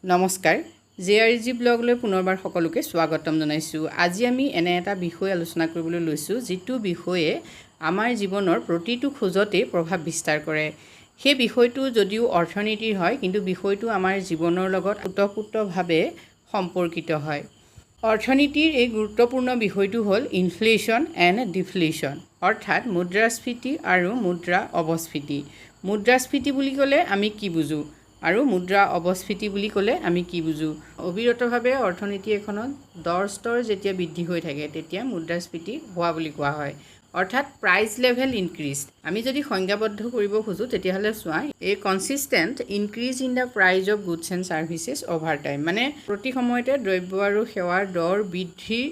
নমস্কাৰ জেআৰজি ব্লগলৈ পুনৰবাৰ সকলোকে স্বাগতম জনাইছোঁ। আজি আমি এনে এটা বিষয় আলোচনা কৰিবলৈ লৈছোঁ যিটো বিষয়ে আমাৰ জীৱনৰ প্ৰতিটো খোজতে প্ৰভাৱ বিস্তাৰ কৰে। সেই বিষয়টো যদিও অৰ্থনীতিৰ হয় কিন্তু বিষয়টো আমাৰ জীৱনৰ লগত ওতঃপ্ৰোতভাৱে সম্পৰ্কিত হয়। অৰ্থনীতিৰ এই গুৰুত্বপূৰ্ণ বিষয়টো হ'ল ইনফ্লেশ্যন এণ্ড ডিফ্লেশ্যন, অৰ্থাৎ মুদ্ৰাস্ফীতি আৰু মুদ্ৰা অৱস্ফীতি। মুদ্ৰাস্ফীতি বুলি ক'লে আমি কি বুজোঁ আৰু মুদ্ৰা অৱস্ফীতি বুলি ক'লে আমি কি বুজোঁ? অবিৰতভাৱে অৰ্থনীতি এখনত দৰ স্তৰ যেতিয়া বৃদ্ধি হৈ থাকে তেতিয়া মুদ্ৰাস্ফীতি হোৱা বুলি কোৱা হয়, অৰ্থাৎ প্ৰাইচ লেভেল ইনক্ৰিজ। আমি যদি সংজ্ঞাবদ্ধ কৰিব খোজোঁ তেতিয়াহ'লে চোৱা, এই constant increase in the price of goods and services over time, মানে প্ৰতি সময়তে দ্ৰব্য আৰু সেৱাৰ দৰ বৃদ্ধি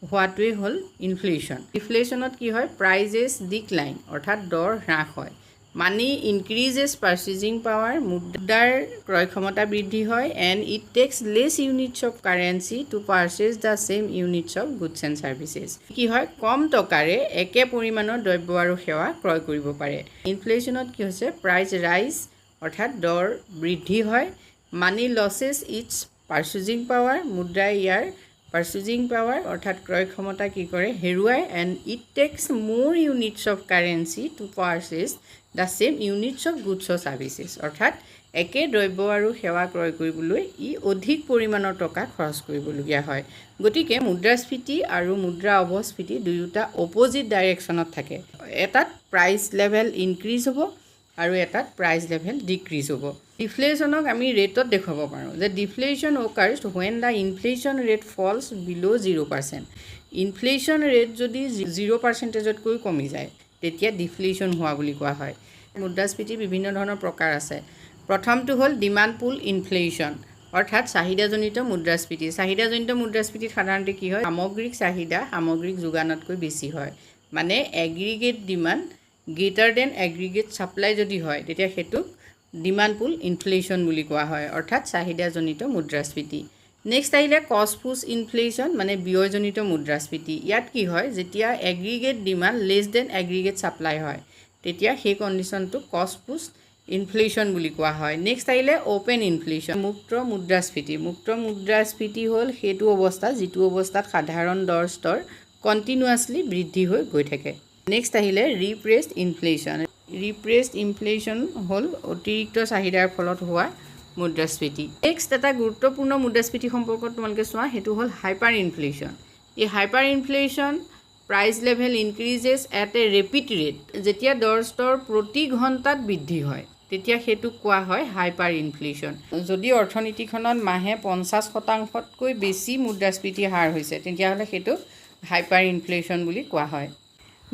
হোৱাটোৱেই হ'ল ইনফ্লেশ্যন। ডিফ্লেশ্যনত কি হয়? প্ৰাইজেছ ডিক্লাইন, অৰ্থাৎ দৰ হ্ৰাস হয়। মানি ইনক্ৰিজেছ পাৰ্চেজিং পাৱাৰ, মুদ্ৰাৰ ক্ৰয় ক্ষমতা বৃদ্ধি হয়। And it takes less units of currency to purchase the same units of goods and services. কি হয়? কম টকাৰে একে পৰিমাণৰ দ্ৰব্য আৰু সেৱা ক্ৰয় কৰিব পাৰে। ইনফ্লেশ্যনত কি হৈছে? প্ৰাইচ ৰাইজ, অৰ্থাৎ দৰ বৃদ্ধি হয়। Money loses its purchasing power, মুদ্ৰাই ইয়াৰ পাৰ্চেজিং পাৱাৰ অৰ্থাৎ ক্ৰয় ক্ষমতা কি কৰে? হেৰুৱায়। And it takes more units of currency to purchase the same units of goods or services, অৰ্থাৎ একে দ্ৰব্য আৰু সেৱা ক্ৰয় কৰিবলৈ ই অধিক পৰিমাণৰ টকা খৰচ কৰিবলগীয়া হয়। গতিকে মুদ্ৰাস্ফীতি আৰু মুদ্ৰা অৱস্ফীতি দুয়োটা অপ'জিট ডাইৰেকশ্যনত থাকে। এটাত প্ৰাইচ লেভেল ইনক্ৰিজ হ'ব আৰু এটাত প্ৰাইচ লেভেল ডিক্ৰিজ হ'ব। ডিফ্লেশ্যনক আমি ৰেটত দেখুৱাব পাৰোঁ যে deflation occurs when the inflation rate falls below' 0%। Inflation rate যদি 0%তকৈ কমি যায় তেতিয়া ডিফ্লেশ্যন হোৱা বুলি কোৱা হয়। মুদ্ৰাস্ফীতিৰ বিভিন্ন ধৰণৰ প্ৰকাৰ আছে। প্ৰথমটো হ'ল ডিমাণ্ড পুল ইনফ্লেশ্যন, অৰ্থাৎ চাহিদাজনিত মুদ্ৰাস্ফীতি। চাহিদাজনিত মুদ্ৰাস্ফীতিত সাধাৰণতে কি হয়? সামগ্ৰিক চাহিদা সামগ্ৰিক যোগানতকৈ বেছি হয়, মানে aggregate demand greater than aggregate supply যদি হয় তেতিয়া সেইটোক ডিমাণ্ড পুল ইনফ্লেশ্যন বুলি কোৱা হয়, অৰ্থাৎ চাহিদাজনিত মুদ্ৰাস্ফীতি। নেক্সট আহিলে কষ্ট পুছ ইনফ্লেশ্যন, মানে ব্যয়জনিত মুদ্ৰাস্ফীতি। ইয়াত কি হয়? যেতিয়া aggregate demand less than aggregate supply হয় তেতিয়া সেই কণ্ডিশ্যনটোক কষ্ট পুছ ইনফ্লেশ্যন বুলি কোৱা হয়। নেক্সট আহিলে অ'পেন ইনফ্লেশ্যন, মুক্ত মুদ্ৰাস্ফীতি। মুক্ত মুদ্ৰাস্ফীতি হ'ল সেইটো অৱস্থা যিটো অৱস্থাত সাধাৰণ দৰ স্তৰ কণ্টিনিউৱাছলি বৃদ্ধি হৈ গৈ থাকে। নেক্সট আহিলে ৰিপ্ৰেছড ইনফ্লেশ্যন। ৰিপ্ৰেছড ইনফ্লেশ্যন হ'ল অতিৰিক্ত চাহিদাৰ ফলত হোৱা মুদ্ৰাস্ফীতি। নেক্সট এটা গুৰুত্বপূৰ্ণ মুদ্ৰাস্ফীতি সম্পৰ্কত তোমালোকে চোৱা, সেইটো হ'ল হাইপাৰ ইনফ্লেশ্যন। এই hyper inflation price level increases at A rapid rate, যেতিয়া দৰ স্তৰ প্ৰতি ঘণ্টাত বৃদ্ধি হয় তেতিয়া সেইটোক কোৱা হয় হাইপাৰ ইনফ্লেশ্যন। যদি অৰ্থনীতিখনত মাহে 50%তকৈ বেছি মুদ্ৰাস্ফীতি হাৰ হৈছে তেতিয়াহ'লে সেইটোক হাইপাৰ ইনফ্লেশ্যন বুলি কোৱা হয়।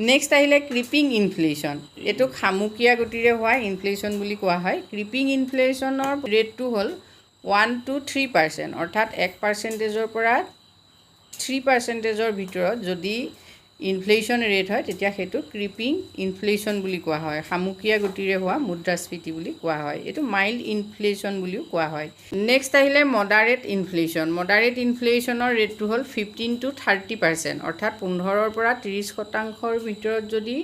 নেক্সট আহিলে ক্ৰিপিং ইনফ্লেশ্যন। এইটোক সামুকীয়া গতিৰে হোৱা ইনফ্লেশ্যন বুলি কোৱা হয়। ক্ৰিপিং ইনফ্লেশ্যনৰ ৰেটটো হ'ল 1 to 3%, অৰ্থাৎ 1%ৰ পৰা 3%ৰ ভিতৰত যদি ইনফ্লেশ্যন ৰেট হয় তেতিয়া সেইটো ক্ৰিপিং ইনফ্লেশ্যন বুলি কোৱা হয়। সামুকীয়া গতিৰে হোৱা মুদ্ৰাস্ফীতি বুলি কোৱা হয়। এইটো মাইল্ড ইনফ্লেশ্যন বুলিও কোৱা হয়। নেক্সট আহিলে মডাৰেট ইনফ্লেশ্যন। মডাৰেট ইনফ্লেশ্যনৰ ৰেটটো হ'ল 15 to 30%, অৰ্থাৎ 15ৰ পৰা 30%ৰ ভিতৰত যদি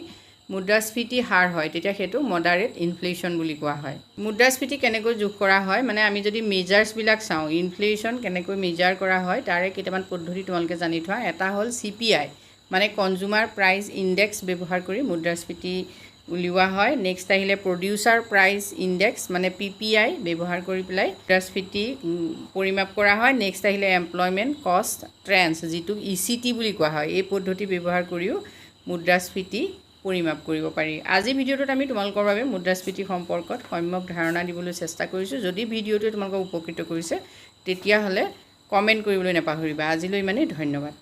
মুদ্ৰাস্ফীতি হাৰ হয় তেতিয়া সেইটো মডাৰেট ইনফ্লেশ্যন বুলি কোৱা হয়। মুদ্ৰাস্ফীতি কেনেকৈ যোগ কৰা হয়, মানে আমি যদি মেজাৰ্ছবিলাক চাওঁ, ইনফ্লেশ্যন কেনেকৈ মেজাৰ কৰা হয় তাৰে কেইটামান পদ্ধতি তোমালোকে জানি থোৱা। এটা হ'ল CPI, মানে কনজিউমাৰ প্ৰাইচ ইণ্ডেক্স ব্যৱহাৰ কৰি মুদ্ৰাস্ফীতি উলিওৱা হয়। নেক্সট আহিলে প্ৰডিউচাৰ প্ৰাইচ ইণ্ডেক্স, মানে PPI ব্যৱহাৰ কৰি পেলাই মুদ্ৰাস্ফীতি পৰিমাপ কৰা হয়। নেক্সট আহিলে এমপ্লয়মেণ্ট কষ্ট ট্ৰেণ্ডছ, যিটোক ECT বুলি কোৱা হয়। এই পদ্ধতি ব্যৱহাৰ কৰিও মুদ্ৰাস্ফীতি পৰিমাপ কৰিব পাৰি। আজি ভিডিঅ'টোত আমি তোমালোকৰ বাবে মুদ্ৰাস্ফীতি সম্পৰ্কত সম্যক ধাৰণা দিবলৈ চেষ্টা কৰিছোঁ। যদি ভিডিঅ'টোৱে তোমালোকক উপকৃত কৰিছে তেতিয়াহ'লে কমেণ্ট কৰিবলৈ নাপাহৰিবা। আজিলৈ ইমানেই, ধন্যবাদ।